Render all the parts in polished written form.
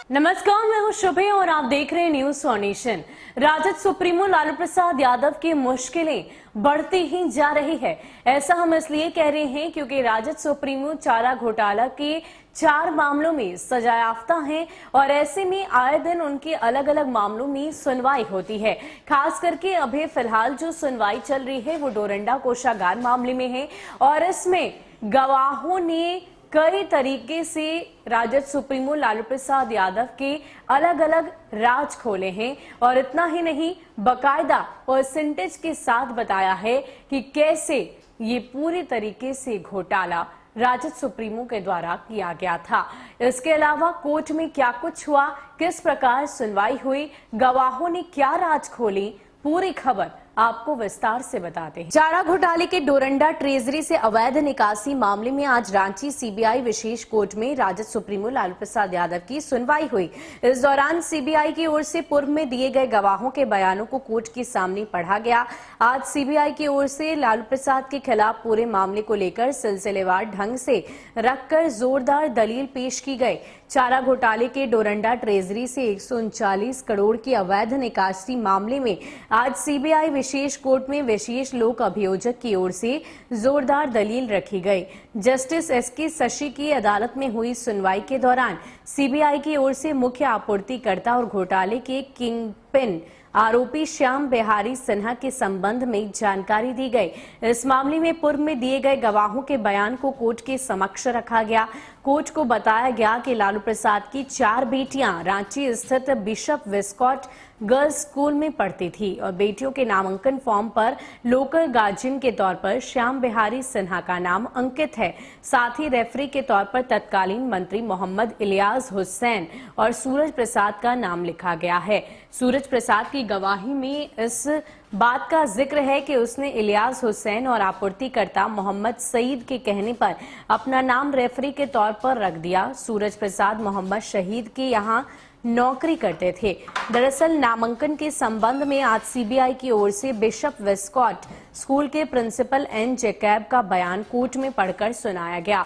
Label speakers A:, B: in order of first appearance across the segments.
A: नमस्कार, मैं हूं शुभे और आप देख रहे हैं news for nation. RJD supremo Lalu Prasad Yadav की मुश्किलें बढ़ती ही जा रही है। ऐसा हम इसलिए कह रहे हैं क्योंकि राजद सुप्रीमो चारा घोटाला के 4 मामलों में सजायाफ्ता हैं और ऐसे में आए दिन उनके अलग अलग मामलों में सुनवाई होती है। खास करके अभी फिलहाल जो सुनवाई चल रही है वो डोरंडा कोषागार मामले में है और इसमें गवाहों ने कई तरीके से राजद सुप्रीमो लालू प्रसाद यादव के अलग अलग राज खोले हैं और इतना ही नहीं, बकायदा परसेंटेज के साथ बताया है कि कैसे ये पूरी तरीके से घोटाला राजद सुप्रीमो के द्वारा किया गया था। इसके अलावा कोर्ट में क्या कुछ हुआ, किस प्रकार सुनवाई हुई, गवाहों ने क्या राज खोली, पूरी खबर आपको विस्तार से बताते हैं। चारा घोटाले के डोरंडा ट्रेजरी से अवैध निकासी मामले में आज रांची सीबीआई विशेष कोर्ट में राजद सुप्रीमो लालू प्रसाद यादव की सुनवाई हुई। इस दौरान सीबीआई की ओर से पूर्व में दिए गए गवाहों के बयानों को कोर्ट के सामने पढ़ा गया। आज सीबीआई की ओर से लालू प्रसाद के खिलाफ पूरे मामले को लेकर सिलसिलेवार ढंग से रखकर जोरदार दलील पेश की गई। चारा घोटाले के डोरंडा ट्रेजरी से 139 करोड़ की अवैध निकासी मामले में आज सीबीआई विशेष कोर्ट में विशेष लोक अभियोजक की ओर से जोरदार दलील रखी गई। जस्टिस एसके शशि की अदालत में हुई सुनवाई के दौरान सीबीआई की ओर से मुख्य आपूर्तिकर्ता और घोटाले के किंग पिन आरोपी श्याम बिहारी सिन्हा के संबंध में जानकारी दी गई। इस मामले में पूर्व में दिए गए गवाहों के बयान को कोर्ट के समक्ष रखा गया। कोर्ट को बताया गया कि लालू प्रसाद की 4 बेटियां रांची स्थित बिशप विस्कॉट गर्ल्स स्कूल में पढ़ती थी और बेटियों के नामांकन फॉर्म पर लोकल गार्जियन के तौर पर श्याम बिहारी सिन्हा का नाम अंकित है। साथ ही रेफरी के तौर पर तत्कालीन मंत्री मोहम्मद इलियास हुसैन और सूरज प्रसाद का नाम लिखा गया है। सूरज प्रसाद की गवाही में इस बात का जिक्र है कि उसने इलियास हुसैन और आपूर्तिकर्ता मोहम्मद सईद के कहने पर अपना नाम रेफरी के तौर पर रख दिया। सूरज प्रसाद मोहम्मद शहीद के यहाँ नौकरी करते थे। दरअसल नामांकन के संबंध में आज सीबीआई की ओर से बिशप विस्कॉट स्कूल के प्रिंसिपल एन जैकब का बयान कोर्ट में पढ़कर सुनाया गया,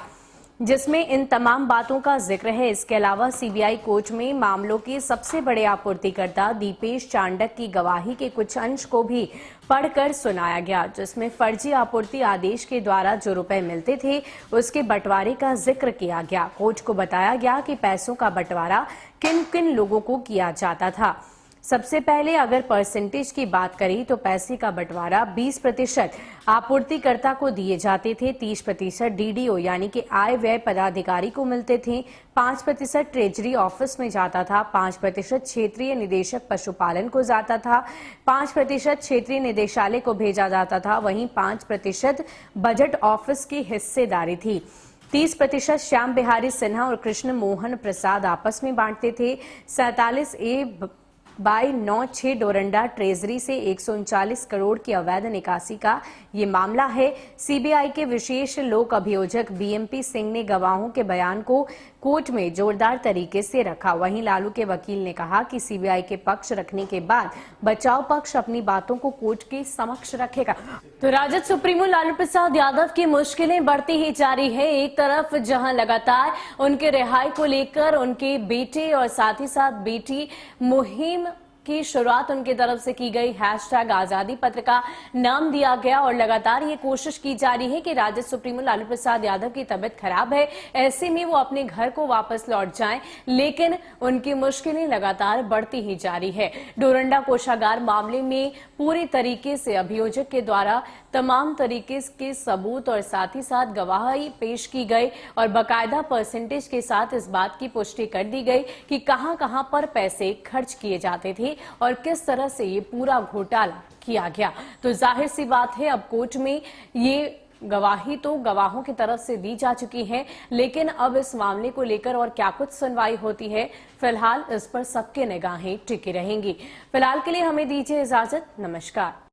A: जिसमें इन तमाम बातों का जिक्र है। इसके अलावा सीबीआई कोर्ट में मामलों के सबसे बड़े आपूर्तिकर्ता दीपेश चांडक की गवाही के कुछ अंश को भी पढ़कर सुनाया गया, जिसमें फर्जी आपूर्ति आदेश के द्वारा जो रुपए मिलते थे उसके बंटवारे का जिक्र किया गया। कोर्ट को बताया गया कि पैसों का बंटवारा किन किन लोगों को किया जाता था। सबसे पहले अगर परसेंटेज की बात करें तो पैसे का बंटवारा 20% आपूर्तिकर्ता को दिए जाते थे, 30% डीडीओ यानी कि आय व्यय पदाधिकारी को मिलते थे, 5% ट्रेजरी ऑफिस में जाता था, 5% क्षेत्रीय निदेशक पशुपालन को जाता था, 5% क्षेत्रीय निदेशालय को भेजा जाता था, वहीं 5% बजट ऑफिस की हिस्सेदारी थी। 30% श्याम बिहारी सिन्हा और कृष्ण मोहन प्रसाद आपस में बांटते थे। 47A/96 डोरंडा ट्रेजरी से 139 करोड़ की अवैध निकासी का ये मामला है। सीबीआई के विशेष लोक अभियोजक बीएमपी सिंह ने गवाहों के बयान को कोर्ट में जोरदार तरीके से रखा। वहीं लालू के वकील ने कहा कि सीबीआई के पक्ष रखने के बाद बचाव पक्ष अपनी बातों को कोर्ट के समक्ष रखेगा। तो राजद सुप्रीमो लालू प्रसाद यादव की मुश्किलें बढ़ती ही जा रही है। एक तरफ जहां लगातार उनके रिहाई को लेकर उनके बेटे और साथ ही साथ बेटी मुहिम की शुरुआत उनकी तरफ से की गई, #आजादी पत्र का नाम दिया गया और लगातार ये कोशिश की जा रही है कि राजद सुप्रीमो लालू प्रसाद यादव की तबीयत खराब है, ऐसे में वो अपने घर को वापस लौट जाएं, लेकिन उनकी मुश्किलें लगातार बढ़ती ही जा रही है। डोरंडा कोषागार मामले में पूरी तरीके से अभियोजक के द्वारा तमाम तरीके के सबूत और साथ ही साथ गवाही पेश की गई और बाकायदा परसेंटेज के साथ इस बात की पुष्टि कर दी गई कि कहां कहां पर पैसे खर्च किए जाते थे और किस तरह से ये पूरा घोटाला किया गया। तो जाहिर सी बात है, अब कोर्ट में ये गवाही तो गवाहों की तरफ से दी जा चुकी है, लेकिन अब इस मामले को लेकर और क्या कुछ सुनवाई होती है, फिलहाल इस पर सबके निगाहें टिकी रहेंगी। फिलहाल के लिए हमें दीजिए इजाजत। नमस्कार।